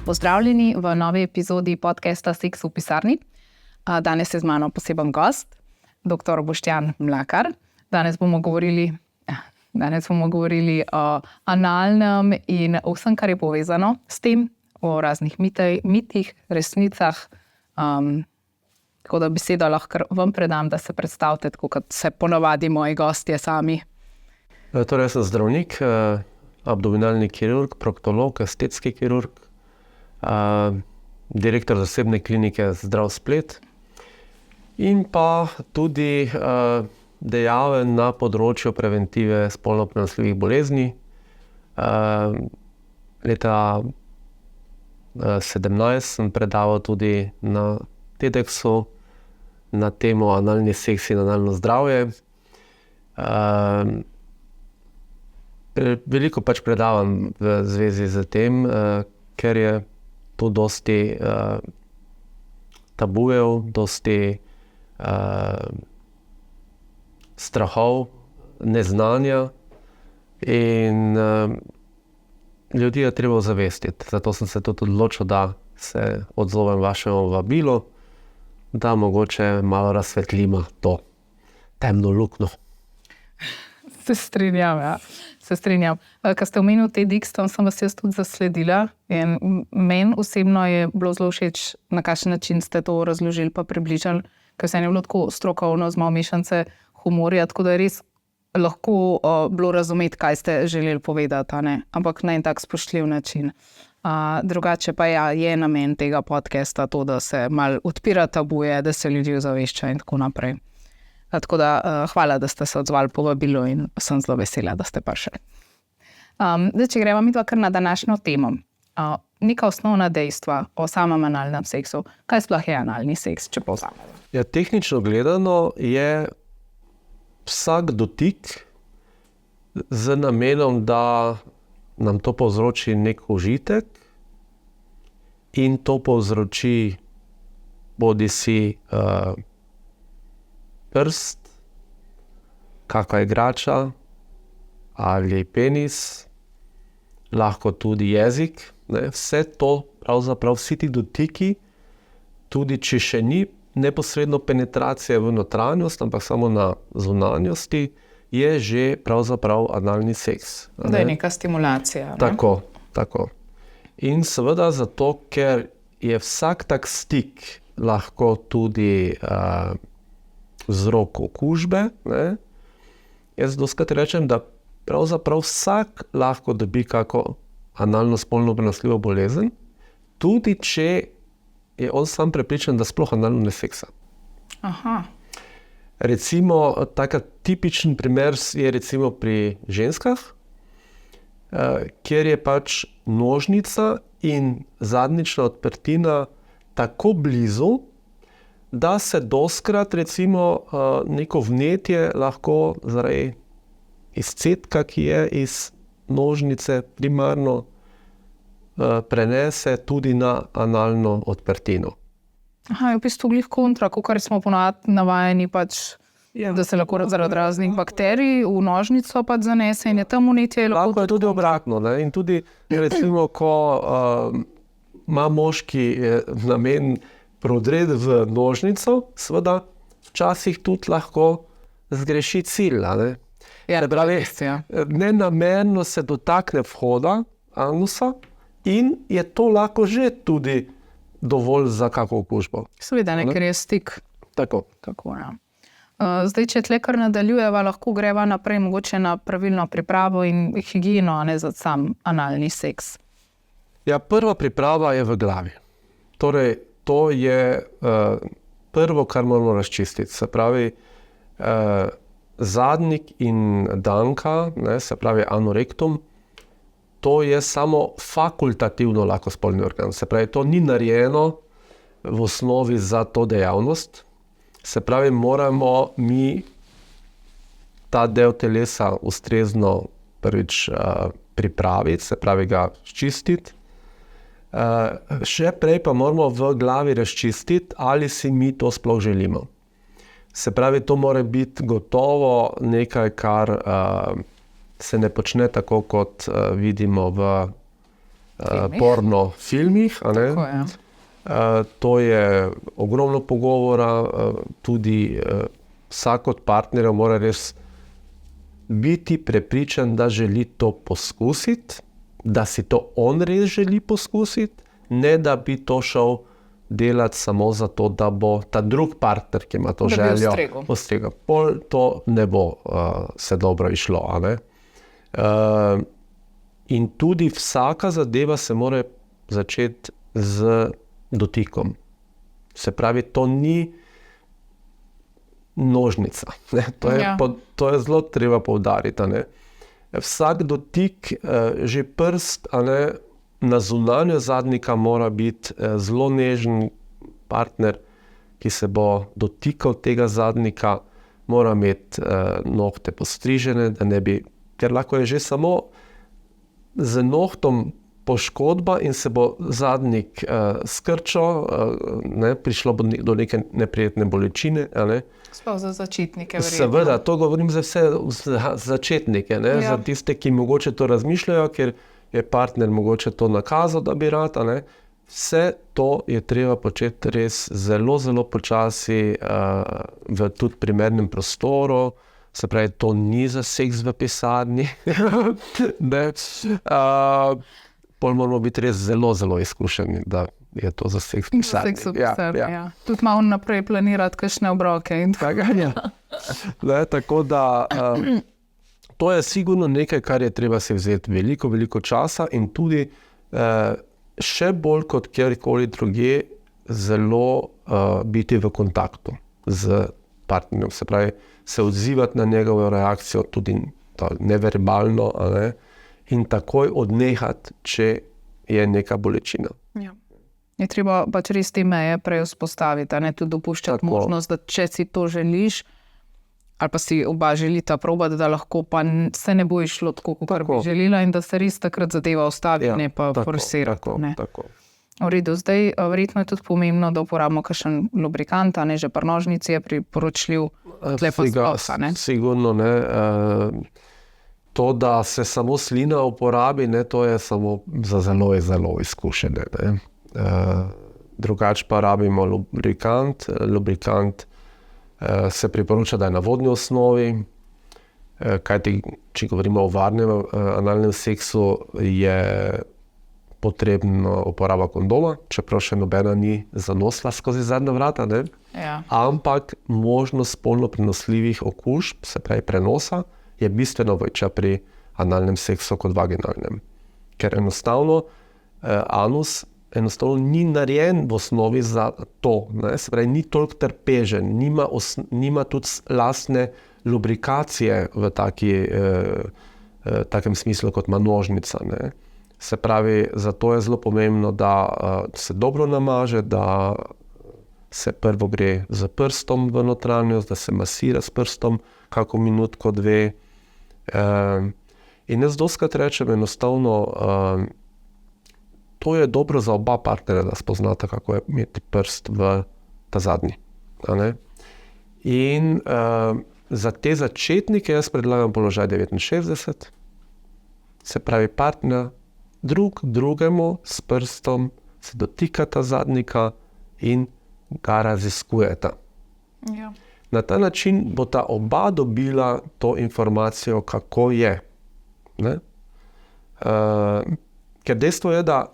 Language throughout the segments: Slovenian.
Pozdravljeni v novi epizodi podcasta Seks v pisarni. Danes je z mano poseben gost, dr. Boštjan Mlakar. Danes bomo govorili o analnem in vsem, kar je povezano s tem, o raznih mitih, resnicah. Tako da besedo lahko vam predam, da se predstavite, tako kot se ponavadi moji gostje sami. Torej, jaz sem zdravnik, abdominalni kirurg, proktolog, estetski kirurg, direktor zasebne klinike Zdrav Splet in pa tudi dejaven na področju preventive spolno prenosljivih bolezni. Leta 2017 sem predaval tudi na TEDxu na temo analni seks in analno zdravje. Veliko predavam v zvezi z tem, ker je tu dosti tabujev, dosti strahov, neznanja in ljudi je treba ozavestiti. Zato sem se tudi odločil, da se odzovem vašemu vabilu, da mogoče malo razsvetlimo to temno luknjo. Se strinjam, ja. Ko ste omenili TEDx, tam sem vas jaz tudi zasledila in meni osebno je bilo zelo všeč, na kakšen način ste to razložili pa približali, ker se je bilo tako strokovno, z malo mešanice humorja, tako da je res lahko bilo razumeti, kaj ste želeli povedati, ne? Ampak na en tak spoštljiv način. Drugače pa je namen tega podcasta to, da se malo odpira tabuje, da se ljudi ozavešča in tako naprej. Tako da hvala, da ste se odzvali povabilu in sem zelo vesela, da ste prišli. Zdaj, če gremo midva kar na današnjo temo. Neka osnovna dejstva o samem analnem seksu. Kaj sploh je analni seks, če povzamemo? Ja, tehnično gledano je vsak dotik z namenom, da nam to povzroči nek užitek in to povzroči bodisi prst, kakva igrača ali penis, lahko tudi jezik, ne? Vse to, pravzaprav vsi ti dotiki, tudi če še ni neposredno penetracija v notranjost, ampak samo na zunanjosti, je že pravzaprav analni seks. Da je neka stimulacija. Ne? Tako. In seveda zato, ker je vsak tak stik lahko tudi vzrok okužbe, ne? Jaz dostikrat rečem, da pravzaprav vsak lahko dobi kako analno spolno prenosljivo bolezen, tudi če je on sam prepričan, da sploh analno ne seksa. Aha. Recimo, taka tipičen primer je recimo pri ženskah, kjer je nožnica in zadnjična odprtina tako blizu, da se dostikrat recimo neko vnetje lahko zaradi izcedka, ki je iz nožnice primarno, prenese tudi na analno odprtino. Aha, je v bistvu glih kontra, kakor smo ponavadi navajeni, da se lahko zaradi raznih bakterij v nožnico zanese in je tam vnetje. Lahko je tudi obratno, ne? In tudi recimo, ko ima moški namen prodret v nožnico, seveda včasih tudi lahko zgreši cilj, ne? Ja, pravi, nenamerno se dotakne vhoda anusa in je to lahko že tudi dovolj za kako okužbo. Seveda, ker je stik. Tako, ja. Zdaj, če tle kar nadaljujeva, lahko greva naprej mogoče na pravilno pripravo in higieno, ne za sam analni seks. Ja, prva priprava je v glavi. Torej, to je prvo, kar moramo razčistiti. Se pravi, zadnjik in danka, ne, se pravi anorektum, to je samo fakultativno lahko spolni organ. Se pravi, to ni narejeno v osnovi za to dejavnost. Se pravi, moramo mi ta del telesa ustrezno prvič pripraviti, se pravi ga čistiti. Še prej pa moramo v glavi razčistiti, ali si mi to sploh želimo. Se pravi, to mora biti gotovo nekaj, kar se ne počne tako, kot vidimo v porno filmih. A ne? Tako je. To je ogromno pogovora, tudi vsak od partnerjev mora res biti prepričan, da želi to poskusiti, da si to on res želi poskusiti, ne da bi to šel delati samo zato, da bo ta drug partner, ki ima to željo, postregel. Pol to ne bo se dobro išlo. A ne? In tudi vsaka zadeva se mora začeti z dotikom. Se pravi, to ni nožnica. Ne? To je zelo treba poudariti. A ne? Vsak dotik, že prst, a ne, na zunanjo zadnjika mora biti zelo nežen partner, ki se bo dotikal tega zadnjika, mora imeti nohte postrižene, da ne bi, ker lahko je že samo z nohtom poškodba in se bo zadnjik skrčal, prišlo bo do neke neprijetne bolečine. Ne? Sploh za začetnike. Seveda, to govorim za vse začetnike, ne? Za tiste, ki mogoče to razmišljajo, ker je partner mogoče to nakazal, da bi rad. Ne? Vse to je treba početi res zelo, zelo počasi v tudi primernem prostoru. Se pravi, to ni za seks v pisarni. Pol moramo biti res zelo, zelo izkušeni, da je to za seks v pisarni. Ja. Tudi malo naprej planirati kakšne obroke. Tako da to je sigurno nekaj, kar je treba si vzeti veliko, veliko časa in tudi še bolj kot kjerkoli drugje zelo biti v kontaktu z partnerjem. Se pravi, se odzivati na njegovo reakcijo tudi neverbalno, ne? In takoj odnehati, če je neka bolečina. Ja. Je treba pač res te meje prej vzpostaviti, a ne tudi dopuščati možnost, da če si to želiš, ali pa si oba želita probati, da lahko pa se ne bo išlo tako, kot bi želila in da se res takrat zadeva ustavi, ne pa forsirati. Tako. V redu, zdaj verjetno je tudi pomembno, da uporabimo kakšen lubrikant, a ne, že pri nožnici je priporočljiv, tle pa sploh, ne? Sigurno, ne. To, da se samo slina uporabi, ne, to je samo za zelo, zelo izkušene. Drugače pa rabimo lubrikant. Lubrikant se priporoča, da je na vodni osnovi, kajti, če govorimo o varnem analnem seksu, je potrebna uporaba kondoma, čeprav še nobena ni zanosla skozi zadnja vrata, ne? Ja. Ampak možnost spolno prenosljivih okužb, se pravi prenosa, je bistveno večja pri analnem seksu kot vaginalnem. Ker enostavno anus ni narejen v osnovi za to. Ne? Se pravi, ni toliko trpežen, nima tudi lastne lubrikacije v takem smislu kot ima nožnica. Ne? Se pravi, zato je zelo pomembno, da se dobro namaže, da se prvo gre z prstom v notranjost, da se masira s prstom kako minutko, dve. In jaz dostikrat rečem enostavno, to je dobro za oba partnerja, da spoznata, kako je imeti prst v ta zadnji. In za te začetnike jaz predlagam položaj 69, se pravi partner drugemu s prstom se dotikata zadnjika in ga raziskujeta. Ja. Na ta način bo ta oba dobila to informacijo, kako je. Ne? Ker dejstvo je, da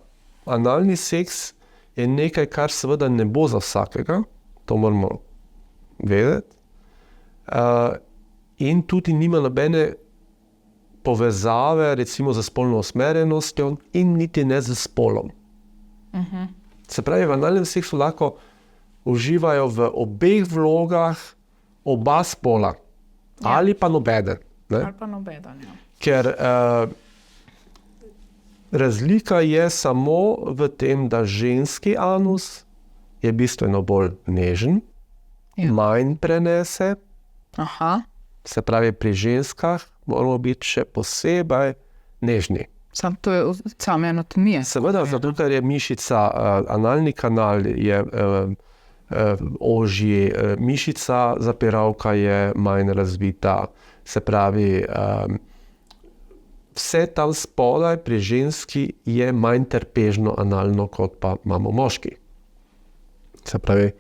analni seks je nekaj, kar seveda ne bo za vsakega, to moramo vedeti, in tudi nima nobene povezave recimo z spolno usmerjenostjo in niti ne z spolom. Se pravi, v analnem seksu lahko uživajo v obeh vlogah oba spola, ali pa nobeden. Ali pa nobeden, ja. Ker razlika je samo v tem, da ženski anus je bistveno bolj nežen, manj prenese. Aha. Se pravi, pri ženskah moramo biti še posebej nežni. To je same anatomije. Seveda, zato ker je mišica, analni kanal je ožji, mišica zapiralka je manj razvita, se pravi, vse tam spodaj pri ženski je manj trpežno analno, kot pa imamo moški. Se pravi,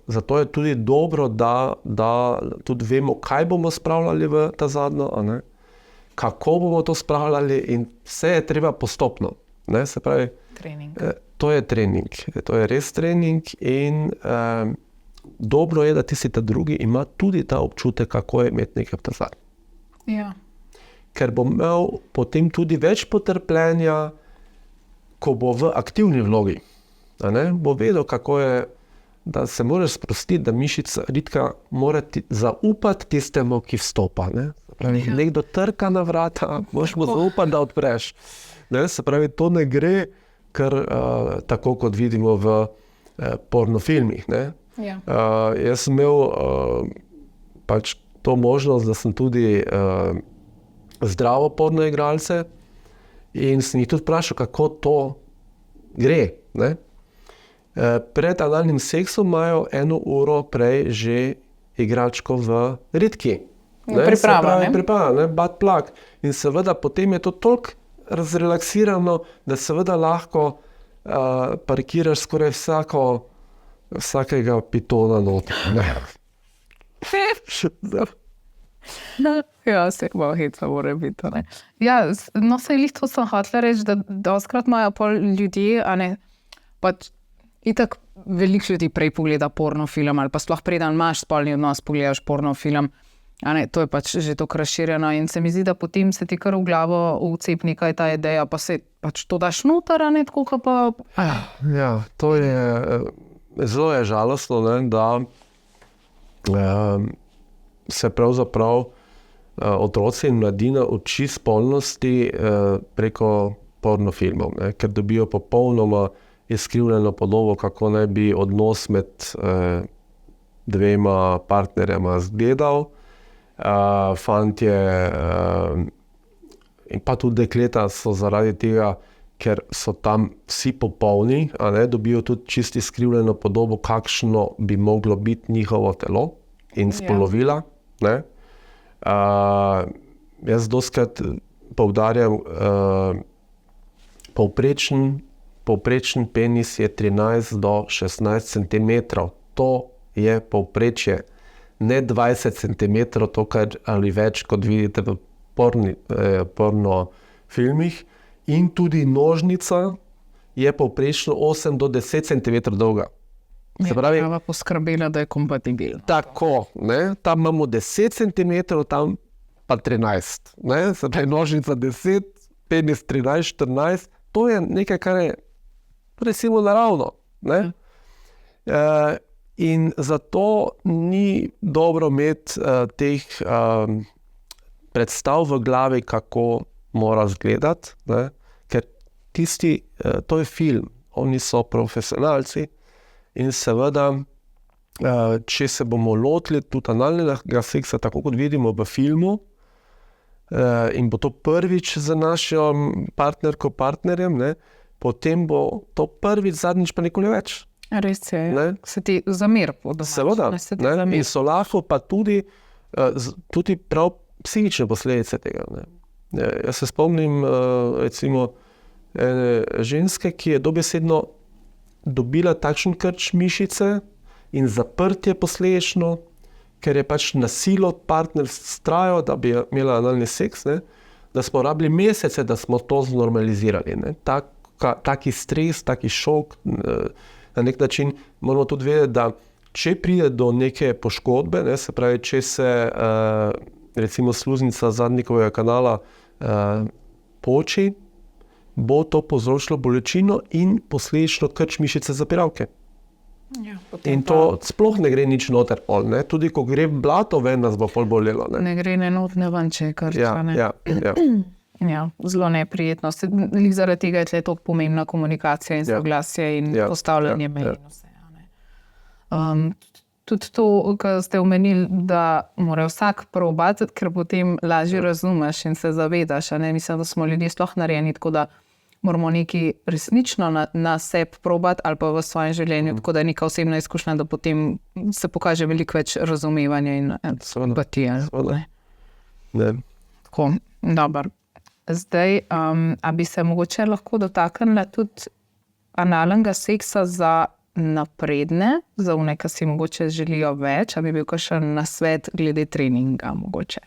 zato je tudi dobro, da tudi vemo, kaj bomo spravljali v ta zadnjo, a ne? Kako bomo to spravljali in vse je treba postopno. Ne? Se pravi, to je trening. To je res trening in dobro je, da tisti ta drugi ima tudi ta občutek, kako je imeti nekaj v ta zadnji. Ja. Ker bo imel potem tudi več potrpljenja, ko bo v aktivni vlogi. A ne? Bo vedel, kako je, da se moraš sprostiti, da mišica ridka mora zaupati tistemu, ki vstopa. Ne? Nekdo trka na vrata, moraš mu zaupati, da odpreš. Ne? Se pravi, to ne gre kar tako, kot vidimo v pornofilmih. Ne? Ja. Jaz sem imel pač to možnost, da sem tudi zdravo porno igralce in sem jih tudi vprašal, kako to gre. Ne? Pred analnim seksom imajo 1 uro prej že igračko v ritki. Priprava, ne? Priprava, ne? Butt plug. In seveda potem je to toliko razrelaksirano, da seveda lahko parkiraš skoraj vsakega pitona not. Ja, se malo heca mora biti. Ne? Ja, no se je to sem hotela reči, da dostikrat imajo pol ljudje, a ne, pač itak veliko ljudi prej pogleda pornofilm ali pa sploh preden imaš spolni odnos, pogledaš pornofilm. A ne, to je pač že tako razširjeno in se mi zdi, da potem se ti kar v glavo vcepi nekaj ta ideja, pa se pač to daš noter, a ne, tako ka pa... Ja, to je, zelo je žalostno, ne, da se pravzaprav otroci in mladina uči spolnosti preko pornofilmov, ne, ker dobijo popolnoma izkrivljeno podobo, kako naj bi odnos med dvema partnerjama izgledal. Fantje in pa tudi dekleta so zaradi tega, ker so tam vsi popolni, a ne, dobijo tudi čisto izkrivljeno podobo, kakšno bi moglo biti njihovo telo in spolovila. Ne. Jaz dostikrat poudarjam, povprečen penis je 13 do 16 centimetrov. To je povprečje. Ne 20 cm, to kar ali več, kot vidite v pornofilmih. In tudi nožnica je povprečno 8 do 10 cm dolga. Se pravi, prava poskrbela, da je kompatibilno. Tako, ne? Tam imamo 10 cm, tam pa 13. Ne? Se pravi, nožnica 10, penis 13, 14. To je nekaj, kar je recimo naravno. Ne? In zato ni dobro imeti teh predstav v glavi, kako mora izgledati, ne? Ker tisti, to je film, oni so profesionalci in seveda, če se bomo lotili tudi analnega seksa, tako kot vidimo v filmu, in bo to prvič za našo partnerko, partnerjem, ne? Potem bo to prvič, zadnjič pa nikoli več. Res je, se ti zamir po domač. Seveda, ne? In so lahko pa tudi prav psihične posledice tega. Ne? Jaz se spomnim recimo ene ženske, ki je dobesedno dobila takšen krč mišice in zaprtje posledično, ker je pač na silo partner vztrajal, da bi imela analni seks, ne? Da smo rabili mesece, da smo to znormalizirali. Ne? Taki stres, taki šok, na nek način moramo tudi vedeti, da če pride do neke poškodbe, ne, se pravi, če se recimo sluznica zadnjikovega kanala poči, bo to povzročilo bolečino in posledično krč mišice zapiralke. Ja, in to sploh ne gre nič noter pol, ne. Tudi ko gre blato ven, nas bo pol bolelo. Ne gre ne not, ne ven, če je krča, ne. Ja. Ja, zelo neprijetno. Zaradi tega je toliko pomembna komunikacija in soglasje in postavljanje mej in vse. Tudi to, kar ste omenili, da mora vsak probati, ker potem lažje razumeš in se zavedaš. Ne? Mislim, da smo ljudje sploh narejeni tako, da moramo nekaj resnično na sebi probati ali pa v svojem življenju, tako da je neka osebna izkušnja, da potem se pokaže veliko več razumevanja in empatije. Ne. Tako, dobro. Zdaj, a bi se mogoče lahko dotaknila tudi analnega seksa za napredne, za one, ki si mogoče želijo več, a bi bil kakšen nasvet glede treninga mogoče?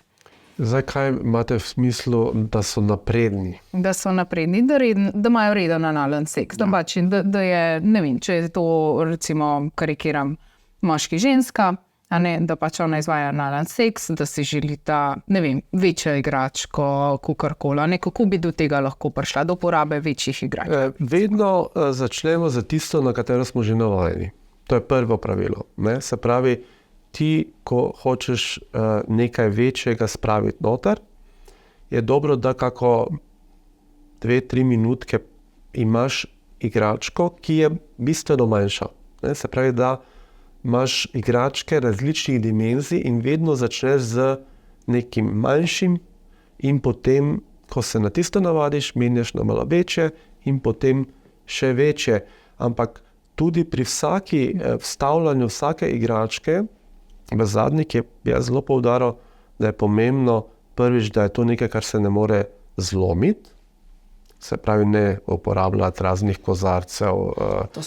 Zdaj, kaj imate v smislu, da so napredni? Da so napredni, da imajo reden analen seks. Da, pač, da je, ne vem, če je to recimo karikiram moški ženska, a ne, da pač ona izvaja analen seks, da si želita, ne vem, večjo igračko, kakorkoli, ne, kako bi do tega lahko prišla, do uporabe večjih igračk? Vedno začnemo za tisto, na katero smo že navajeni. To je prvo pravilo. Ne? Se pravi, ti, ko hočeš nekaj večjega spraviti noter, je dobro, da kako 2-3 minutke imaš igračko, ki je bistveno manjša. Ne? Se pravi, da imaš igračke različnih dimenzij in vedno začneš z nekim manjšim in potem, ko se na tisto navadiš, menjaš na malo večje in potem še večje. Ampak tudi pri vstavljanju vsake igračke v zadnjik je zelo poudaril, da je pomembno prvič, da je to nekaj, kar se ne more zlomiti. Se pravi, ne uporabljati raznih kozarcev,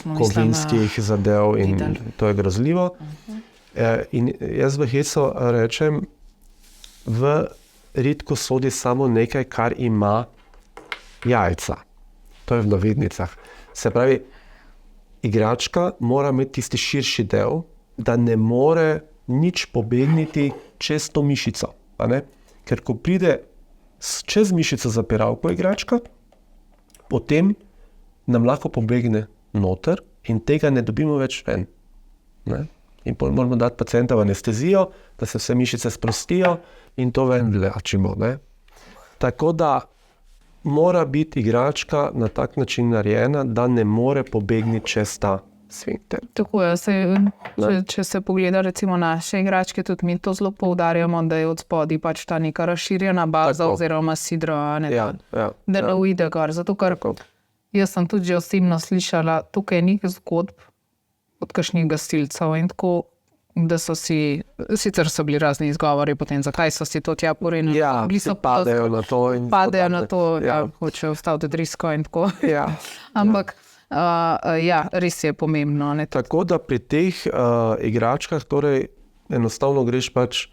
kovinskih zadev in to je grozljivo. In jaz v hecu rečem, v ritku sodi samo nekaj, kar ima jajca. To je v navednicah. Se pravi, igračka mora imeti tisti širši del, da ne more nič pobegniti čez to mišico. Ker ko pride čez mišico zapiralko igračka, potem nam lahko pobegne noter in tega ne dobimo več ven. Ne? In moramo dati pacienta v anestezijo, da se vse mišice sprostijo in to ven vlačimo. Ne? Tako da mora biti igračka na tak način narejena, da ne more pobegniti čez ta sfinkter. Tako je, če se pogleda recimo naše igračke, tudi mi to zelo poudarjamo, da je od spodaj pač ta neka razširjena baza oziroma sidro, da ne uide gor. Zato, ker jaz sem tudi že osebno slišala tukaj nekaj zgodb od kakšnih gasilcev in tako, da so si, sicer so bili razni izgovori potem, zakaj so si to tja porinili. Ja, padejo na to. Padejo na to, hočejo vstaviti drisko in tako. Ampak res je pomembno. Ne? Tako da pri teh igračkah torej enostavno greš pač,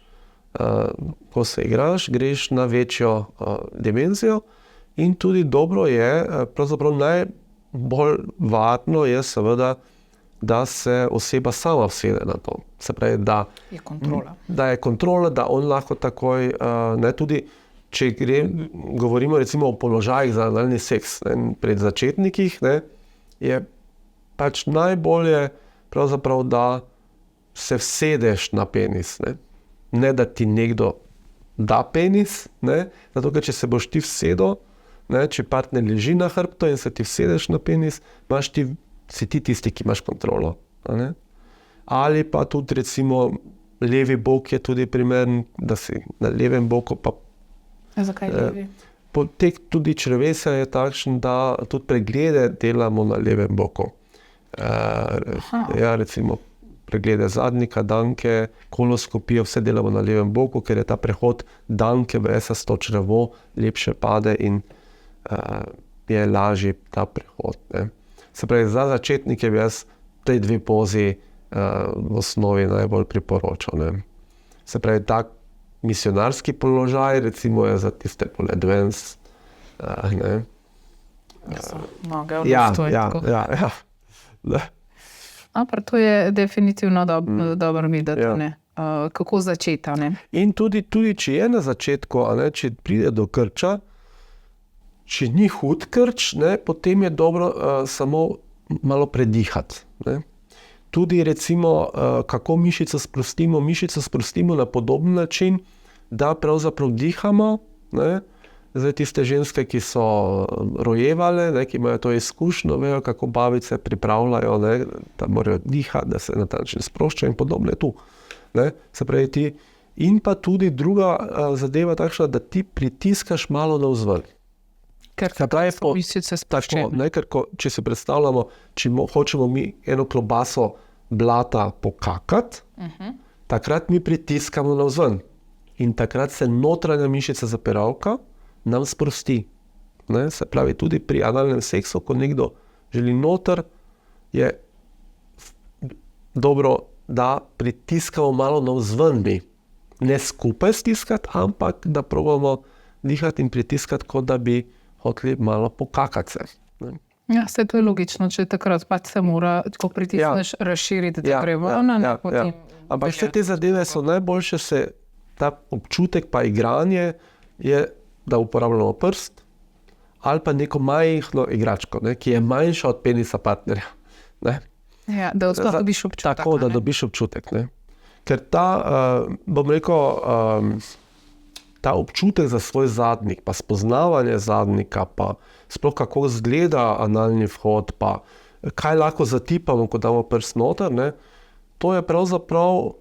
ko se igraš, greš na večjo dimenzijo in tudi dobro je, pravzaprav najbolj varno je seveda, da se oseba sama vsede na to. Se pravi, da je kontrola, da on lahko takoj, ne, tudi če govorimo recimo o položajih za analni seks, ne, pri začetnikih, ne, je pač najbolje pravzaprav, da se vsedeš na penis. Ne da ti nekdo da penis, ne? Zato ker če se boš ti vsedel, ne, če partner leži na hrbtu in se ti vsedeš na penis, si ti tisti, ki imaš kontrolo. Ne? Ali pa tudi recimo levi bok je tudi primeren, da si na levem boku pa... Zakaj levi? Potek tudi črevesja je takšen, da tudi preglede delamo na levem boku. Recimo preglede zadnjika, danke, koloskopijo, vse delamo na levem boku, ker je ta prehod danke v esasto črevo lepše pade in je lažji ta prehod. Ne. Se pravi, za začetnike bi jaz tej dve pozi v osnovi najbolj priporočal. Ne. Se pravi, tak misionarski položaj, recimo je za tiste advanced. Ampak to je definitivno dobro videti. Ne? Kako začeti. Ne? In tudi če je na začetku, če pride do krča, če ni hud krč, ne, potem je dobro samo malo predihati. Ne. Tudi recimo, kako mišico sprostimo. Mišico sprostimo na podoben način, da pravzaprav dihamo. Ne. Zdaj tiste ženske, ki so rojevale, ne, ki imajo to izkušnjo, vejo, kako babice pripravljajo, ne, da morajo dihati, da se na ta način sproščajo in podobno je tu. Ne. Se pravi ti. In pa tudi druga zadeva takšna, da ti pritiskaš malo navzven. Ker Se pravi, mišice tako, spuščene. ne, ker če si predstavljamo, če hočemo mi eno klobaso blata pokakati, takrat mi pritiskamo navzven in takrat se notranja mišica zapiralka nam sprosti. Ne? Se pravi, tudi pri analnem seksu, ko nekdo želi noter, je dobro, da pritiskamo malo navzven bi. Ne skupaj stiskati, ampak da probamo dihati in pritiskati, kot da bi hoteli malo pokakati se. Ne? Ja, se to je logično, če takrat pač se mora, ko pritisneš, razširiti, da gre ven, potem... Ampak vse te zadeve so najboljše, ta občutek pa igranje je, da uporabljamo prst ali pa neko majhno igračko, ne, ki je manjša od penisa partnerja. Ne. Ja, da sploh dobiš občutek. Tako, da dobiš občutek. Ne. Ker bom rekel, ta občutek za svoj zadnjik, pa spoznavanje zadnjika, pa sploh kako izgleda analni vhod, pa kaj lahko zatipamo, ko damo prst noter, ne, to je pravzaprav,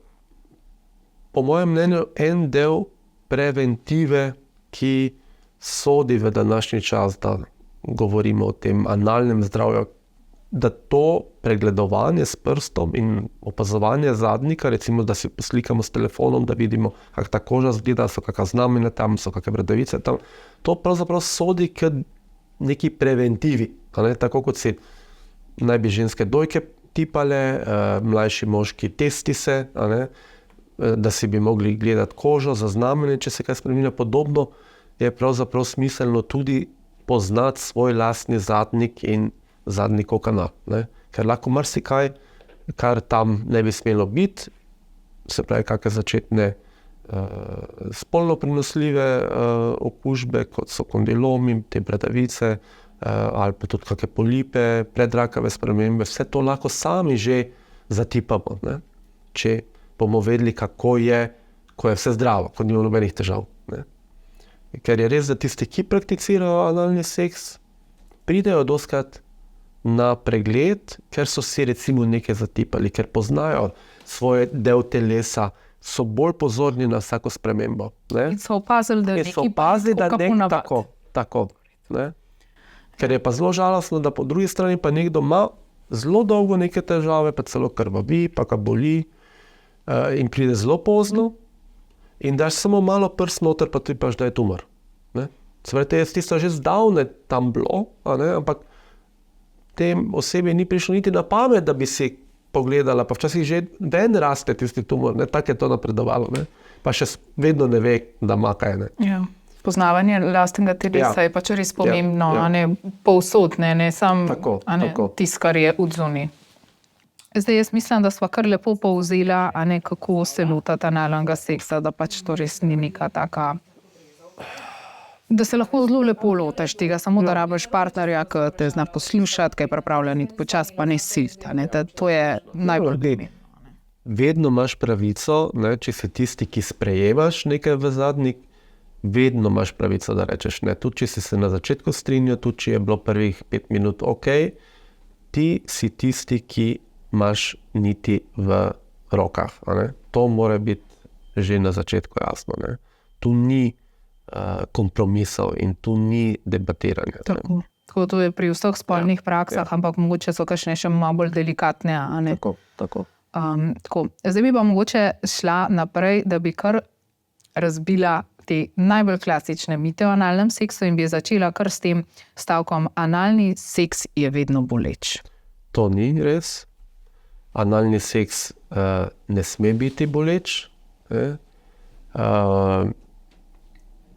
po mojem mnenju, en del preventive, ki sodi v današnji čas, da govorimo o tem analnem zdravju, da to pregledovanje s prstom in opazovanje zadnjika, recimo, da si poslikamo s telefonom, da vidimo, kako ta koža izgleda, so kakšna znamenja tam, so kakšne bradavice tam, to pravzaprav sodi k neki preventivi, ne? Tako kot si naj bi ženske dojke tipale, mlajši moški testise, da si bi mogli gledati kožo, zaznamenje, če se kaj spreminja, podobno je pravzaprav smiselno tudi poznati svoj lastni zadnjik in zadnjikov kanal. Ne? Ker lahko marsikaj, kar tam ne bi smelo biti, se pravi kakšne začetne spolno prenosljive okužbe, kot so kondilomi, te bradavice, ali pa tudi kakšne polipe, predrakave spremembe, vse to lahko sami že zatipamo, ne? Če bomo vedeli, kako je, ko je vse zdravo, ko nima nobenih težav. Ne? Ker je res, da tisti, ki prakticirajo analni seks, pridejo dostikrat na pregled, ker so si recimo nekaj zatipali, ker poznajo svoj del telesa, so bolj pozorni na vsako spremembo. Ne? In so opazili, da je nekaj tako. Ne? Ker je pa zelo žalostno, da po drugi strani pa nekdo ima zelo dolgo neke težave, pa celo krvavi, pa ga boli, in pride zelo pozno in daš samo malo prst noter, pa ti paš, da je tumor. Seveda je tisto že zdavne tam bilo, ampak tem osebi ni prišlo niti na pamet, da bi si pogledala, pa včasih že ven raste tisti tumor, tako je to napredovalo, ne? Pa še vedno ne ve, da ima kaj. Ne? Ja. Poznavanje lastnega telesa je pač res pomembno, povsod, ne samo tisto, kar je odzunaj. Zdaj, jaz mislim, da sva kar lepo povzela, kako se lotiti analnega seksa, da pač to res ni neka taka, da se lahko zelo lepo lotiš tega, samo da rabiš partnerja, ki te zna poslušati, ki je pripravljen iti počasi, pa ne siliti. To je najbolj pomembno. Vedno imaš pravico, če si tisti, ki sprejemaš nekaj v zadnjik, vedno imaš pravico, da rečeš ne. Tudi če si se na začetku strinjal, tudi če je bilo prvih 5 minut ok, ti si tisti, ki imaš niti v rokah. To mora biti že na začetku jasno. Ne? Tu ni kompromisov in tu ni debatiranja. Tako to je pri vseh spolnih praksah, ampak mogoče so kakšne še malo bolj delikatne. Tako. Zdaj bi pa mogoče šla naprej, da bi kar razbila te najbolj klasične mite o analnem seksu in bi začela kar s tem stavkom: analni seks je vedno boleč. To ni res. Analni seks ne sme biti boleč.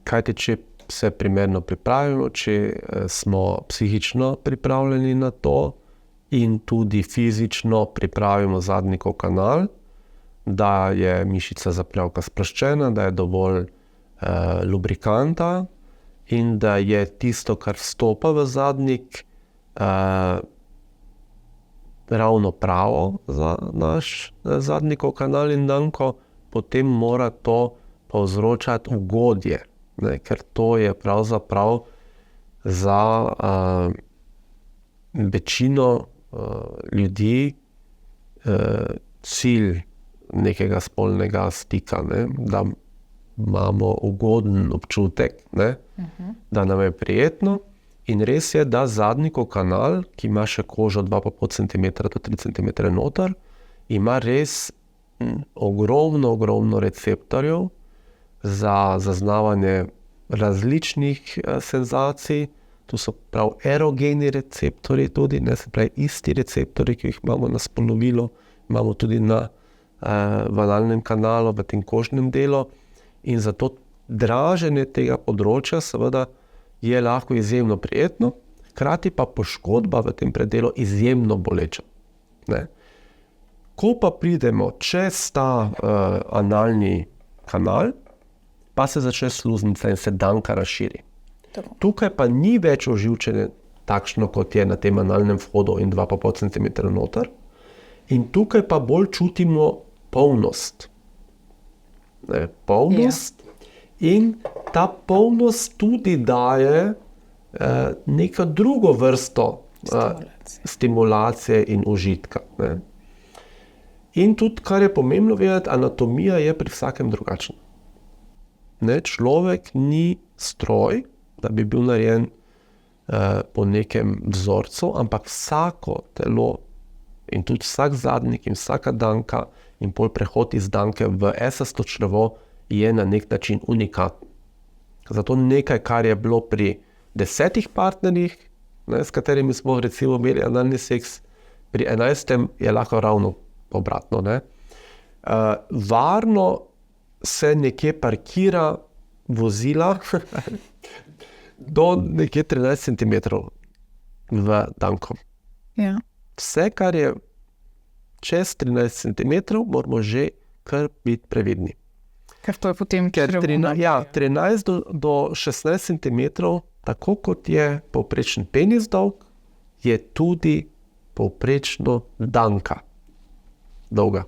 Kajti, če se primerno pripravimo, če smo psihično pripravljeni na to in tudi fizično pripravimo zadnjikov kanal, da je mišica zapljavka sproščena, da je dovolj lubrikanta in da je tisto, kar vstopa v zadnjik, ravno pravo za naš zadnjikov kanal in danko, potem mora to povzročati ugodje, ker to je pravzaprav za večino ljudi cilj nekega spolnega stika, da imamo ugoden občutek, da nam je prijetno In res je, da zadnjikov kanal, ki ima še kožo 2,5 cm do 3 cm noter, ima res ogromno receptorjev za zaznavanje različnih senzacij. Tu so prav erogeni receptorji tudi, ne, se pravi isti receptorji, ki jih imamo na sponovilu, imamo tudi na v analnem kanalu, v tem kožnem delu. In zato draženje tega področja seveda je lahko izjemno prijetno, hkrati pa poškodba v tem predelu izjemno boleča. Ne. Ko pa pridemo čez ta analni kanal, pa se začne sluznica in se danka razširi. Tukaj pa ni več oživčenje takšno, kot je na tem analnem vhodu in 2,5 cm noter. In tukaj pa bolj čutimo polnost. Ne, polnost. In ta polnost tudi daje neko drugo vrsto stimulacije in užitka. Ne. In tudi, kar je pomembno vedeti, anatomija je pri vsakem drugačna. Ne, človek ni stroj, da bi bil narejen po nekem vzorcu, ampak vsako telo in tudi vsak zadnjik in vsaka danka in pol prehod iz danke v esasto črevo je na nek način unikatno. Zato nekaj, kar je bilo pri 10 partnerjih, ne, s katerimi smo recimo imeli analni seks, pri 11 je lahko ravno obratno. Ne. Varno se nekje parkira vozila do nekje 13 cm v danko. Ja. Vse, kar je čez 13 cm, moramo že kar biti previdni. Ker to je potem 13 do 16 cm, tako kot je povprečen penis dolg, je tudi povprečno danka dolga.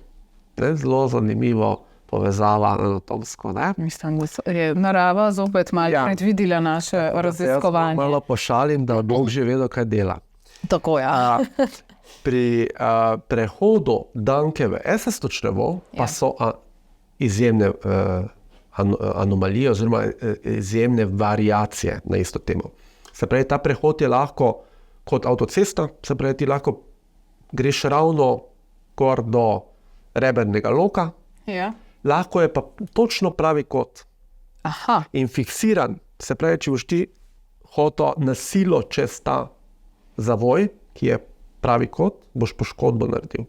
Ne, zelo zanimivo povezava anatomsko, ne? Mislim, da je narava zopet malo predvidela naše raziskovanje. Jaz malo pošalim, da Bog že vedel, kaj dela. Tako, ja. Pri prehodu danke v esasto črevo pa so izjemne anomalije oziroma izjemne variacije na isto temo. Se pravi, ta prehod je lahko kot avtocesta, se pravi, ti lahko greš ravno gor do rebernega loka, lahko je pa točno pravi kot. Aha. In fiksiran, se pravi, če boš ti hotel na silo čez ta zavoj, ki je pravi kot, boš poškodbo naredil.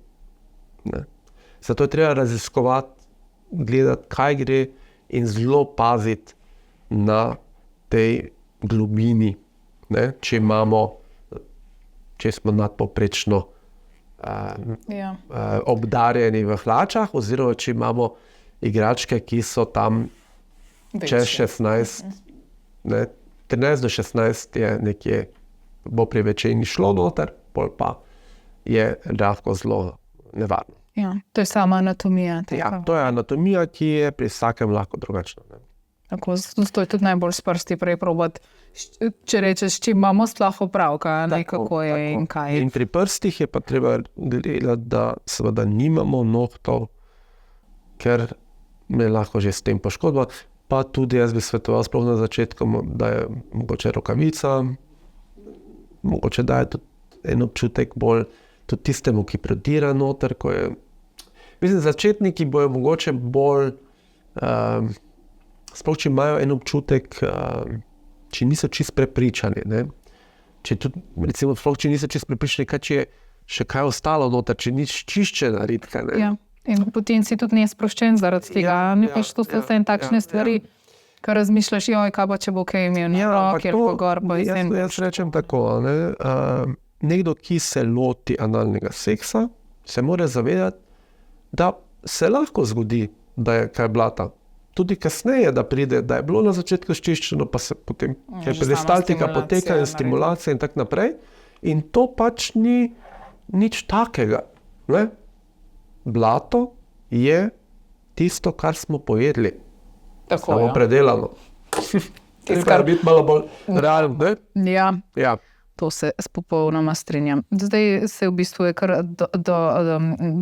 Ne. Zato je treba raziskovati, gledati, kaj gre in zelo paziti na tej globini. Ne. Če smo nadpovprečno obdarjeni v hlačah, oziroma če imamo igračke, ki so tam čez 16, ne, 13 do 16 je nekje, bo pri večini šlo noter, pol pa je lahko zelo nevarno. Ja, to je sama anatomija. Ja, to je anatomija, ki je pri vsakem lahko drugačna. Ne. Tako, zato je tudi najbolj s prsti prej probati, če rečeš, če imamo sploh opravka, kako je in kaj. In pri prstih je pa treba gledati, da seveda nimamo nohtov, ker me lahko že s tem poškodba. Pa tudi jaz bi svetoval sploh na začetku, da je mogoče rokavica, mogoče daje tudi en občutek bolj tudi tistemu, ki prodira noter, ko je... Mislim, začetniki bojo mogoče bolj, sploh če imajo en občutek, če niso čist prepričani, ne. Če tudi, recimo, sploh če niso čist prepričani, kaj če je še kaj ostalo noter, če nič čišče naredka, ne. Ja, in potem si tudi nesproščen zaradi tega, to so vse takšne stvari, kar razmišljaš, kaj pa če bo kaj imel na roki ali pa gor. Jaz rečem tako, ne, nekdo, ki se loti analnega seksa, se mora zavedati, da se lahko zgodi, da je kaj blata. Tudi kasneje, da pride, da je bilo na začetku sčiščeno, pa se potem peristaltika poteka in stimulacija in tako naprej. In to pač ni nič takega. Ne? Blato je tisto, kar smo pojedli. Tako, samo predelano. Treba biti malo bolj realno. Ja. To se popolnoma strinjam. Zdaj se v bistvu je kar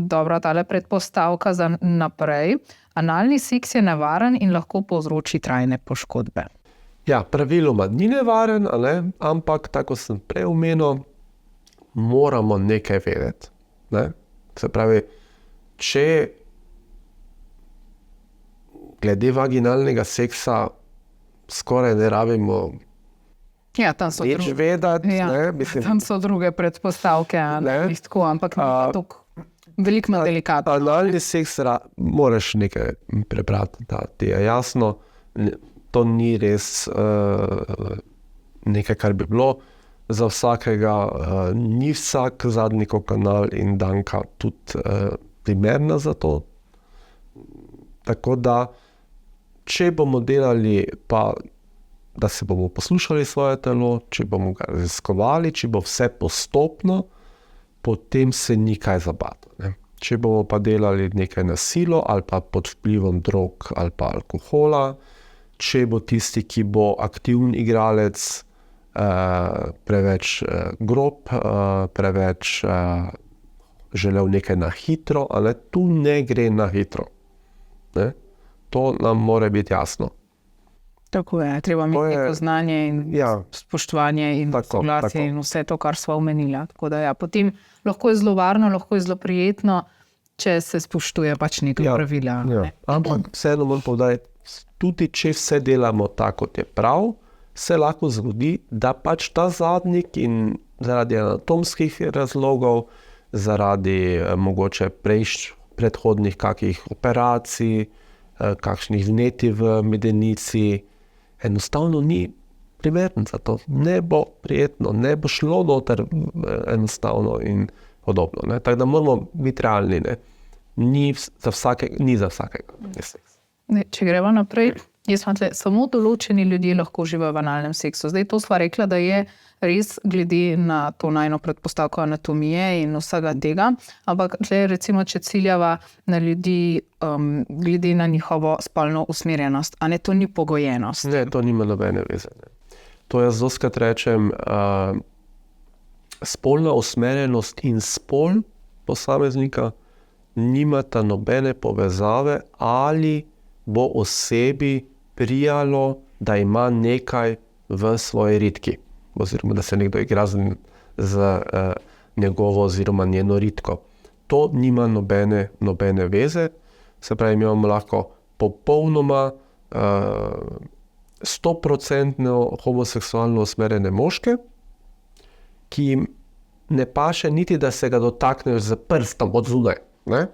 dobra tale predpostavka za naprej. Analni seks je nevaren in lahko povzroči trajne poškodbe. Ja, praviloma ni nevaren, a ne? Ampak, tako sem prej omenil, moramo nekaj vedeti. Ne? Se pravi, če glede vaginalnega seksa skoraj ne rabimo Ja, tam so nič vedeti, Ja, ne? Mislim, tam so druge predpostavke, Ne. tako, ampak tako veliko manj delikatno. analni seks moraš nekaj prebrati, da ti je jasno. To ni res nekaj, kar bi bilo za vsakega. Ni vsak zadnjikov kanal in danka tudi primerna za to. Tako da, če bomo delali, pa da se bomo poslušali svoje telo, če bomo ga raziskovali, če bo vse postopno, potem se ni kaj zabati. Ne? Če bomo pa delali nekaj na silo ali pa pod vplivom drog ali pa alkohola, če bo tisti, ki bo aktivni igralec, preveč grob, preveč želel nekaj na hitro, ali tu ne gre na hitro. Ne? To nam mora biti jasno. Tako je, treba imeti neko znanje in spoštovanje in soglasje in vse to, kar sva omenila. Tako da potem lahko je zelo varno, lahko je zelo prijetno, če se spoštuje pač neka pravila. Ja. Ampak vseeno moram poudariti, tudi če vse delamo tako, kot je prav, se lahko zgodi, da pač ta zadnjik in zaradi anatomskih razlogov, zaradi mogoče predhodnih kakih operacij, kakšnih vnetij v medenici, enostavno ni primeren za to. Ne bo prijetno, ne bo šlo noter enostavno in podobno. Ne? Tako da moramo biti realni. Ne? Ni za vsakega. Če gremo naprej, jaz mislim, samo določeni ljudje lahko uživajo v analnem seksu. Zdaj to sva rekla, da je res glede na to najno predpostavko anatomije in vsega tega, ampak recimo, če ciljava na ljudi glede na njihovo spolno usmerjenost, a ne, to ni pogojenost. Ne, to nima nobene veze. Ne. To jaz dostikrat rečem, spolna usmerjenost in spol posameznika nimata nobene povezave, ali bo osebi prijalo, da ima nekaj v svoji ritki, oziroma da se nekdo igra z njegovo oziroma njeno ritko. To nima nobene veze, se pravi, mi imamo lahko popolnoma 100% homoseksualno usmerjene moške, ki jim ne paše niti, da se ga dotaknejo z prstom od zunaj. Ne?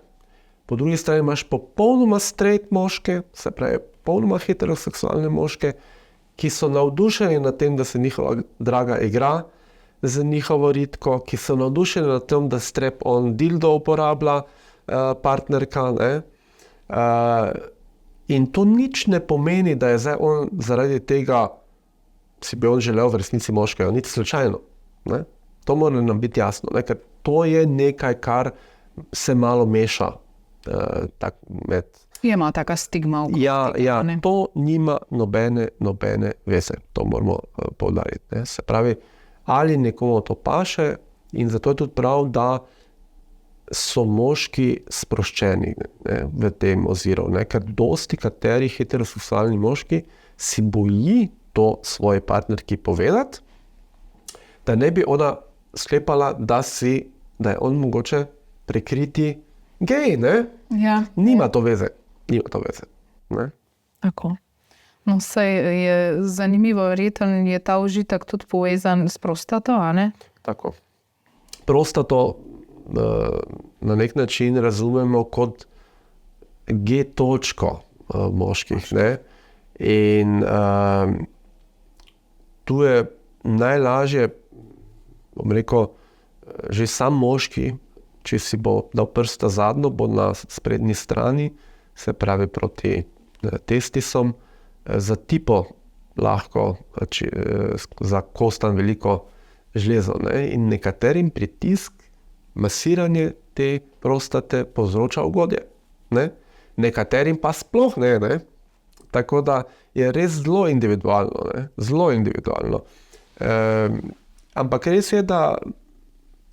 Po drugi strani imaš popolnoma straight moške, se pravi, popolnoma heteroseksualne moške, ki so navdušeni nad tem, da se njihova draga igra z njihovo ritko, ki so navdušeni nad tem, da strap-on dildo uporablja partnerka. Ne? In to nič ne pomeni, da je zdaj on zaradi tega, si bi on želel v resnici moškega, niti slučajno. Ne? To mora nam biti jasno, ne? Ker to je nekaj, kar se malo meša med... Ima taka stigma. To nima nobene veze, to moramo poudariti. Ne? Se pravi, ali nekomu to paše, in zato je tudi prav, da so moški sproščeni, ne, v tem oziru, ne? Ker dosti kateri heteroseksualni moški si boji to svoji partnerki povedati, da ne bi ona sklepala, da je on mogoče prekriti gej, ne? Ja. Nima to veze. Ne? Tako. No, saj je zanimivo, verjetno je ta užitek tudi povezan s prostato, a ne? Tako. Prostato na nek način razumemo kot G-točko moških. Ne? In tu je najlažje, bom rekel, že sam moški, če si bo dal prsta zadnjo, bo na sprednji strani, se pravi proti testisom, za tipo lahko zakostan veliko žlezo. Ne? In nekaterim pritisk, masiranje te prostate povzroča ugodje. Ne? Nekaterim pa sploh ne, ne. Tako da je res zelo individualno, ne. Zelo individualno. Ampak res je, da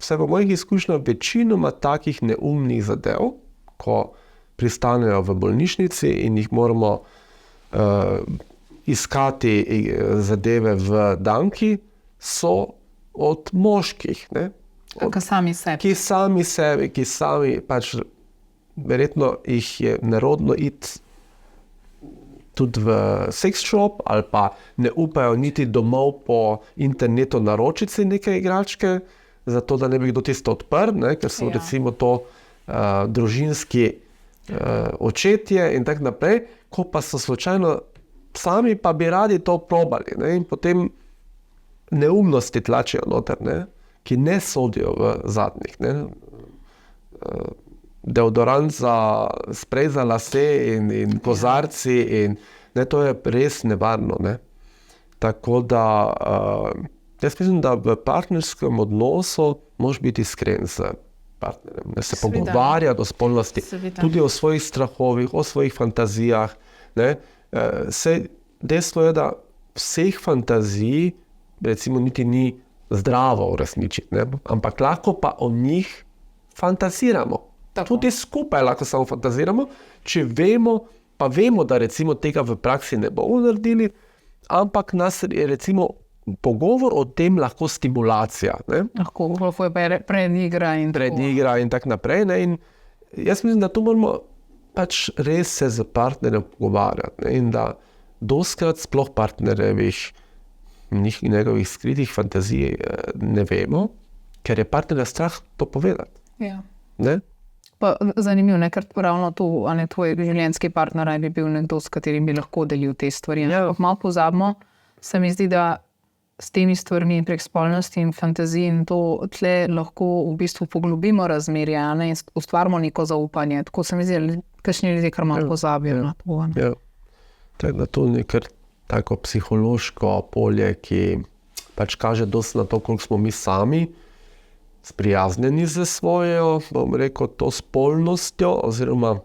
vse po mojih izkušnjah večinoma takih neumnih zadev, ko pristanejo v bolnišnici in jih moramo iskati zadeve v danki, so od moških, ne? Ki sami sebi. Ki sami sebi, ki sami pač verjetno jih je nerodno iti tudi v sex shop ali pa ne upajo niti domov po internetu naročiti si neke igračke, zato da ne bi kdo tisto odprl, ne? Ker so recimo to družinski očetje in tako naprej, ko pa so slučajno sami pa bi radi to probali, ne? In potem neumnosti tlačijo noter, ne? Ki ne sodijo v zadnjih. Ne? Deodorant za sprej za lase in kozarci, in, ne, to je res nevarno. Ne? Tako da jaz mislim, da v partnerskem odnosu moraš biti iskren s partnerjem, ne? Se pogovarjati o spolnosti, tudi o svojih strahovih, o svojih fantazijah. Ne? Dejstvo je, da vseh fantazij recimo niti ni zdravo uresničiti, ne? Ampak lahko pa o njih fantaziramo. Tako. Tudi skupaj lahko samo fantaziramo, če vemo, da recimo tega v praksi ne bomo naredili, ampak nas je recimo pogovor o tem lahko stimulacija. Ne? Lahko je predigra in tako naprej. Ne? In jaz mislim, da tu moramo pač res se z partnerjem pogovarjati, ne? In da dostikrat sploh partnerjevih njegovih skritih fantazij ne vemo, ker je partnerja strah to povedati. Ja. Ne? Pa zanimivo, ne, ker ravno to, a ne, tvoj življenjski partner bi bil nekdo, s katerim bi lahko delil te stvari. Ja. Malo pozabimo, se mi zdi, da s temi stvarmi prek spolnosti in fantazij in to tle lahko v bistvu poglobimo razmerje, ne, in ustvarimo neko zaupanje. Tako se mi zdi, kakšni ljudje kar malo pozabijo na to. Ja. Tako da to je kar tako psihološko polje, ki pač kaže dosti na to, koliko smo mi sami sprijaznjeni z svojo, bom rekel, to spolnostjo oziroma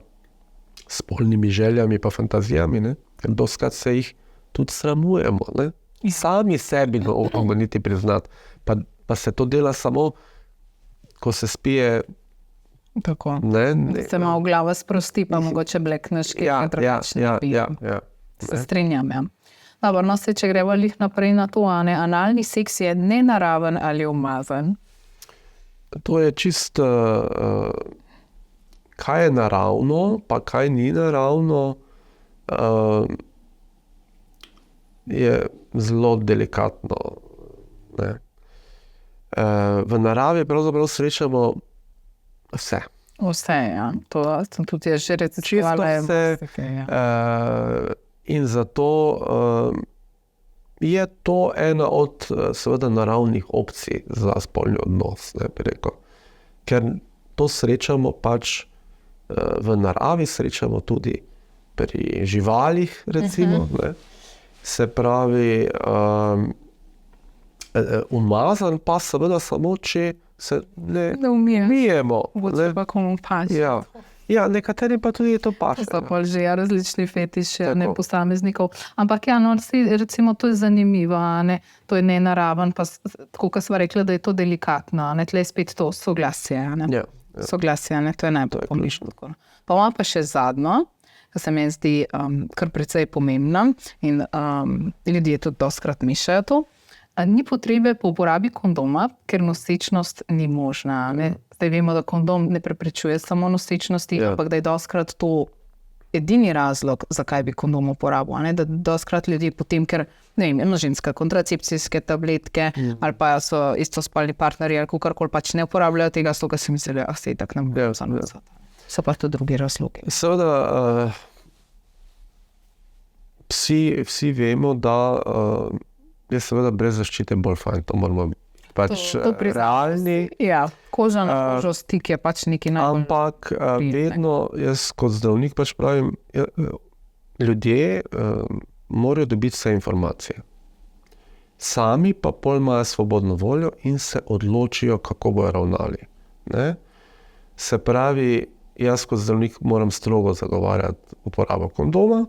spolnimi željami pa fantazijami, ne? Ker dostikrat se jih tudi sramujemo, ne? Sami sebi ne upamo niti priznati, pa se to dela samo, ko se spije. Tako. Ne? Se malo glava sprosti, pa mogoče blekneš, ki je drugačne. Ja. Se strinjam, ja. Dobro, no, če gremo lih naprej na to, ne, analni seks je nenaraven ali umazan? To je čist, kaj je naravno, pa kaj ni naravno, je zelo delikatno. Ne. V naravi pravzaprav srečamo vse. Vse, ja. To sem tudi jaz že Čisto vse. In zato je to ena od seveda naravnih opcij za spolni odnos, ne bi rekel. Ker to srečamo pač v naravi, srečamo tudi pri živalih, recimo. Ne. Se pravi, umazan pa seveda samo, če se ne umijemo. Pa komu pač. Ja, nekateri pa tudi to paše. To pa že različni fetiši, ne, posameznikov. Ampak ja, no, recimo to je zanimivo, ne? To je nenaraven, pa tako, kot sva rekla, da je to delikatno, ne? Tle je spet to soglasje, ne? Ja. Soglasje, ne? To je najbolj pomembno. Pa imamo pa še zadnjo, ki se mi zdi kar precej pomembna in ljudje tudi dostikrat mešajo to. Ni potrebe po uporabi kondoma, ker nosečnost ni možna, ne? Zdaj vemo, da kondom ne preprečuje samo nosečnosti, ampak da je dostikrat to edini razlog, zakaj bi kondom uporabil, ne? Da dostikrat ljudje potem, ker ne vem, ima ženska kontracepcijske tabletke ali pa so istospolni partnerji ali kakorkoli pač ne uporabljajo tega, zato ker si mislijo, da se itak ne bojo zanimati. So pa tudi drugi razlogi. Seveda, vsi vemo, da je seveda brez zaščite bolj fajn, to moramo pač realni. Ja, koža na kožo stik je pač nekaj najbolj. Ampak vedno jaz kot zdravnik pač pravim, ljudje morajo dobiti vse informacije. Sami pa pol imajo svobodno voljo in se odločijo, kako bojo ravnali. Ne? Se pravi, jaz kot zdravnik moram strogo zagovarjati uporabo kondoma,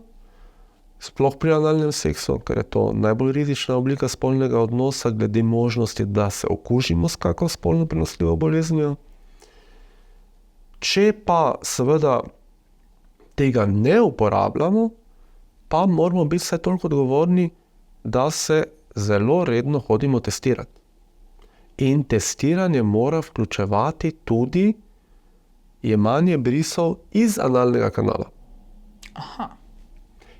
sploh pri analnem seksu, ker je to najbolj rizična oblika spolnega odnosa, glede možnosti, da se okužimo s kako spolno prenosljivo boleznijo. Če pa seveda tega ne uporabljamo, pa moramo biti vsaj toliko odgovorni, da se zelo redno hodimo testirati. In testiranje mora vključevati tudi jemanje brisov iz analnega kanala. Aha.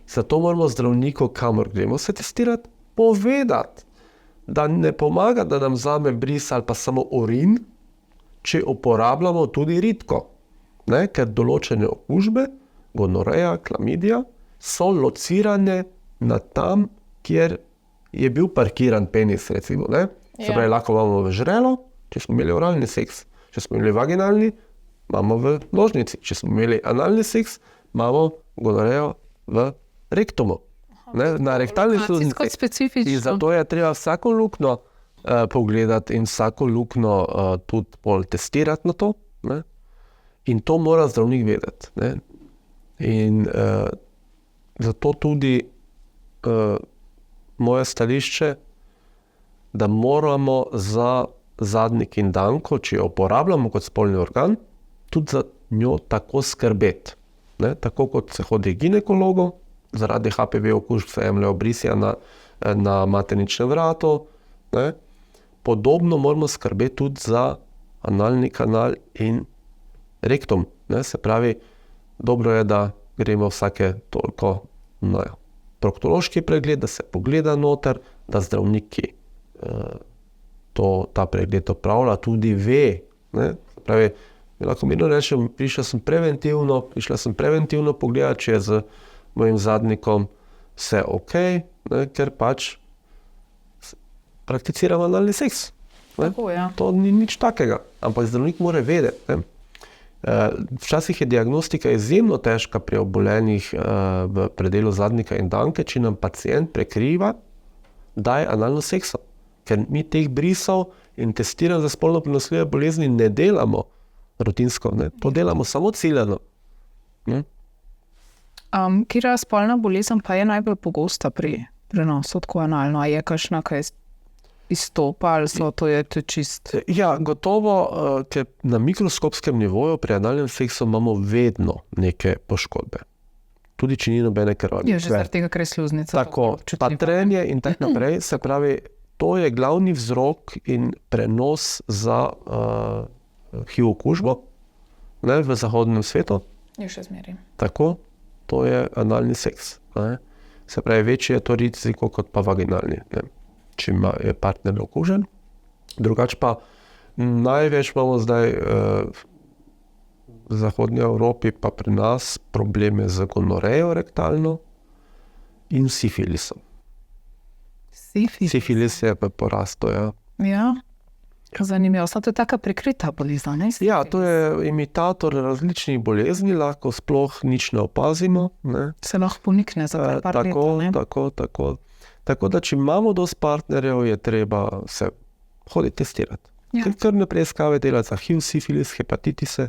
Zato moramo zdravniku, kamor gremo se testirati, povedati, da ne pomaga, da nam vzame bris ali pa samo urin, če uporabljamo tudi ritko. Ne? Ker določene okužbe, gonoreja, klamidija, so locirane na tam, kjer je bil parkiran penis, recimo. Ne? Se pravi, lahko imamo v žrelo, če smo imeli oralni seks, če smo imeli vaginalni, imamo v nožnici, če smo imeli analni seks, imamo gonorejo v rektumu. Ne? Na rektalni sluznici. In zato je treba vsako luknjo pogledati in vsako luknjo tudi bolj testirati na to. Ne? In to mora zdravnik vedeti. Ne? In zato tudi moje stališče, da moramo za zadnjik in danko, če jo uporabljamo kot spolni organ, tudi za njo tako skrbeti. Ne? Tako kot se hodi ginekologu, zaradi HPV okužb se jemljejo brisja na materničnem vratu. Ne? Podobno moramo skrbeti tudi za analni kanal in rektum. Ne? Se pravi, dobro je, da gremo vsake toliko na proktološki pregled, da se pogleda noter, da zdravniki ta pregled opravlja, tudi ve. Ne? Se pravi, lahko mirno rečem, prišla sem preventivno pogledati, če je z mojim zadnjikom vse ok, ne? Ker pač prakticiram analni seks. Tako, ja. To ni nič takega, ampak zdravnik mora vedeti. Ne? Včasih je diagnostika izjemno težka pri obolenjih v predelu zadnjika in danke, če nam pacient prekriva, da je analno sekso. Ker mi teh brisov in testiranj za spolno prenosljive bolezni ne delamo rutinsko, ne? To delamo samo ciljano. Katera spolna bolezen pa je najbolj pogosta pri prenosu tako analno? A je kakšna, kaj izstopa ali to je čist? Ja, gotovo, ker na mikroskopskem nivoju pri analnem seksu imamo vedno neke poškodbe. Tudi če ni nobene krvavi. Je že zaradi tega, ker je sluznica. Tako, pa trenje in tako naprej, se pravi, to je glavni vzrok in prenos za HIV okužbo, ne, v zahodnem svetu. Je še zmeri. Tako, to je analni seks. Ne. Se pravi, večji je to riziko kot pa vaginalni, ne, če je partner okužen. Drugače pa največ imamo zdaj v zahodnji Evropi pa pri nas probleme z gonorejo rektalno in sifilisom. Sifilis je v porastu, ja. Ja, zanimivo. To je taka prikrita bolezen, ne? Ja, to je imitator različnih bolezni, lahko sploh nič ne opazimo. Ne? Se lahko ponikne za par let, ne? Tako da, če imamo dosti partnerjev, je treba se hoditi testirati. Ja. Krvne preiskave delati za HIV, sifilis, hepatitise.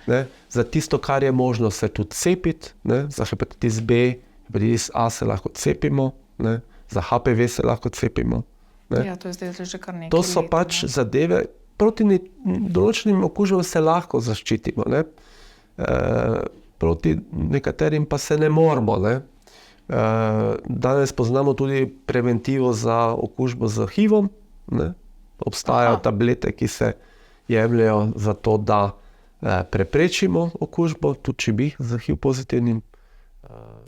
Ne? Za tisto, kar je možno, se tudi cepiti. Ne? Za hepatitis B, hepatitis A se lahko cepimo. Ne? Za HPV se lahko cepimo. Ne? Ja, to je zdaj že kar nekaj To so let, pač zadeve, proti določenim okužbam se lahko zaščitimo. Ne? Proti nekaterim pa se ne moramo. Ne? Danes poznamo tudi preventivo za okužbo z HIV-om. Ne? Obstajajo tablete, ki se jemljejo za to, da preprečimo okužbo, tudi če bi z HIV pozitivnim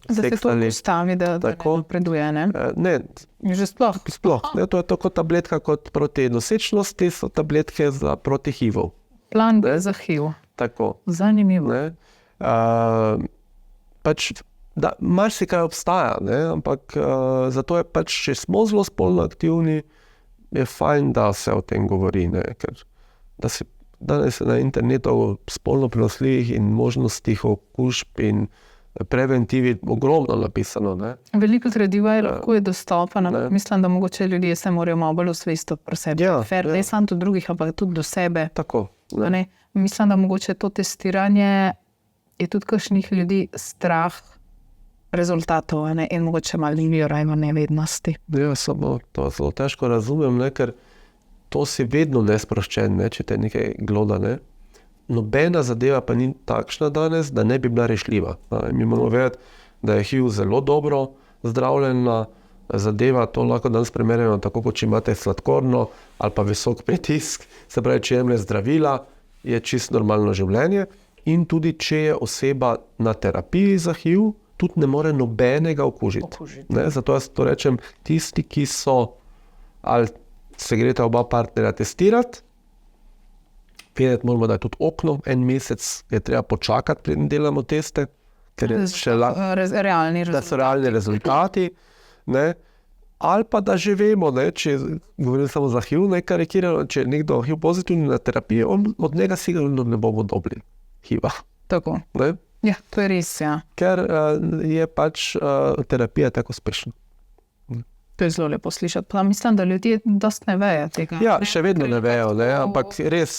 da se to ustavi, da ne napreduje, ne? Ne, že sploh. Ne, to je tako tabletka kot proti nosečnosti, so tabletke za proti HIV-u. Plan B za HIV. Tako. Zanimivo. Ne? Pač, da marsikaj obstaja, ne? Ampak zato je pač, če smo zelo spolno aktivni, je fajn, da se o tem govori, ne? Ker danes je na internetu spolno prenosljivih in možnostih okužb in preventivi ogromno napisano. Ne? Veliko gradiva je lahko dostopno, mislim, da mogoče ljudje se morajo malo bolj osvestiti pri sebi. Ne samo do drugih, ampak tudi do sebe. Tako. Ne? Mislim, da mogoče to testiranje je tudi kakšnih ljudi strah rezultatov, ne? In mogoče malo rajmo nevednosti. Ja, samo to zelo težko razumem, ne? Ker to si vedno nesproščen, ne? Če te nekaj gloda, ne? Nobena zadeva pa ni takšna danes, da ne bi bila rešljiva. Mi moramo vedeti, da je HIV zelo dobro zdravljena zadeva, to lahko danes primerjamo tako, kot če imate sladkorno ali pa visok pritisk, se pravi, če jemlje zdravila, je čisto normalno življenje in tudi, če je oseba na terapiji za HIV, tudi ne more nobenega okužiti. Ne? Zato jaz to rečem, tisti, ki so, ali se greta oba partnerja testirati, vedeti moramo, da je tudi okno, en mesec je treba počakati, preden delamo teste, ker je še da so realni rezultati, ne? Ali pa da že vemo, ne? Če govorim samo za HIV, ne karikirano, če je nekdo HIV pozitivni na terapiji, od njega sigurno ne bomo dobili HIV-a. Tako. Ne? Ja, to je res, ja. Ker je pač terapija tako uspešna. To je zelo lepo slišati. Pa mislim, da ljudje dost ne vejo tega. Ja, še vedno ne vejo, ne? Ampak res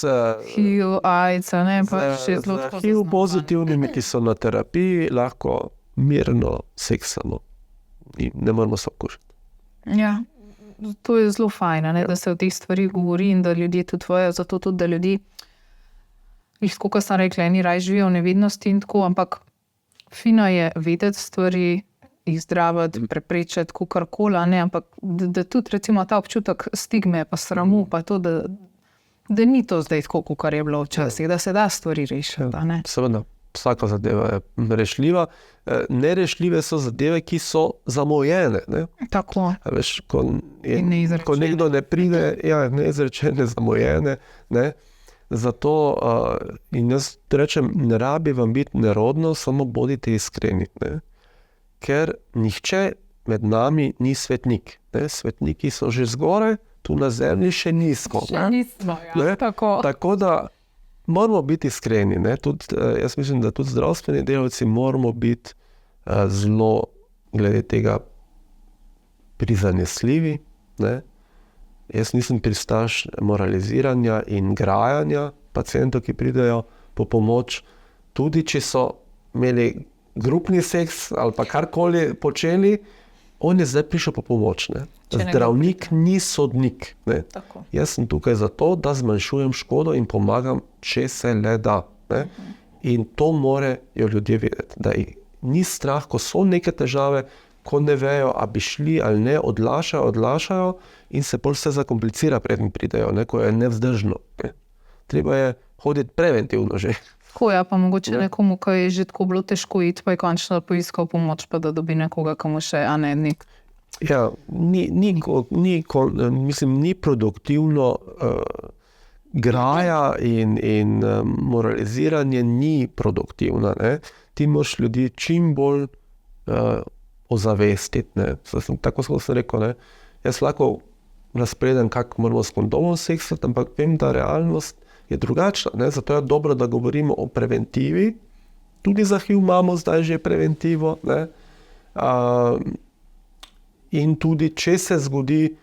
HIV, AIDS, ne, pa še zelo tako HIV pozitivnimi, ki so na terapiji, lahko mirno seksamo in ne moramo se okužiti. Ja, to je zelo fajn, ne, da se o teh stvari govori in da ljudje tudi vejo, zato tudi, da ljudi, kot sem rekla, eni raje živijo v nevednosti in tako, ampak fino je vedeti stvari, jih zdraviti, preprečiti, kakorkoli, ne, ampak da tudi recimo ta občutek stigme, pa sramu, pa to, da ni to zdaj tako, kakor je bilo včasih, da se da stvari rešiti. Ne. Seveda, vsaka zadeva je rešljiva. Nerešljive so zadeve, ki so zamujene. Ne? Tako. Veš, ko nekdo ne pride, ja, neizrečene, zamujene, ne? Zato in jaz rečem, ne rabi vam biti nerodno, samo bodite iskreni. Ne? Ker nihče med nami ni svetnik. Ne? Svetniki so že zgoraj, tu na zemlji še nismo. Še nismo, ja. Tako da moramo biti iskreni. Ne? Tudi, jaz mislim, da tudi zdravstveni delavci moramo biti zelo glede tega prizanesljivi. Ne? Jaz nisem pristaš moraliziranja in grajanja pacientov, ki pridejo po pomoč, tudi če so imeli grupni seks ali pa karkoli počeli, on je zdaj prišel po pomoč. Ne? Zdravnik ni sodnik. Ne? Jaz sem tukaj zato, da zmanjšujem škodo in pomagam, če se le da. Ne? In to morajo ljudje vedeti, da ni strah, ko so neke težave, ko ne vejo, a bi šli ali ne, odlašajo in se pol vse zakomplicira, preden pridejo, ne? Ko je nevzdržno. Ne? Treba je hoditi preventivno že. Tako ja, pa mogoče nekomu, ki je že tako bilo težko iti, pa je končno poiskal pomoč, pa da dobi nekoga, komu še, a ne, nek. Ja, ni produktivno graja in moraliziranje ni produktivno. Ne? Ti moraš ljudi čim bolj ozavestiti. Ne? Tako sem rekel, ne? Jaz lahko razpredem, kako moramo s kondomom seksati, ampak vem, da realnost je drugačna. Ne? Zato je dobro, da govorimo o preventivi. Tudi za HIV imamo zdaj že preventivo. Ne? In tudi, če se zgodi,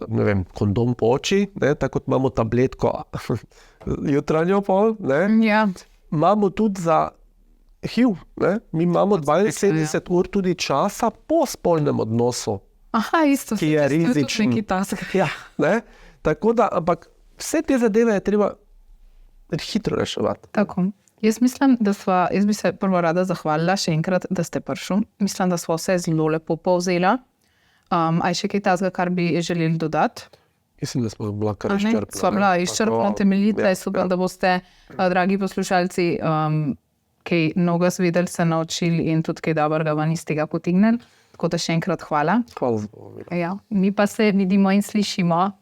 ne vem, kondom poči, ne? Tako kot imamo tabletko jutranjo pol, ne? Ja. Imamo tudi za HIV. Ne? Mi imamo 72 ur tudi časa po spolnem odnosu. Aha, isto. Ki je rizičen. Ja, ne? Tako da, ampak vse te zadeve je treba hitro reševati. Tako. Jaz bi se prvo rada zahvalila še enkrat, da ste prišli. Mislim, da sva vse zelo lepo povzela. A je še kaj tazga, kar bi želeli dodati? Mislim, da smo bila kar izčrpna. Sva bila izčrpna, temeljita. Upam, da boste, dragi poslušalci, kaj mnogo zvedeli, se naučili in tudi kaj dobrega van iz tega potegnili. Tako da še enkrat hvala. Hvala za povabilo. Ja, mi pa se vidimo in slišimo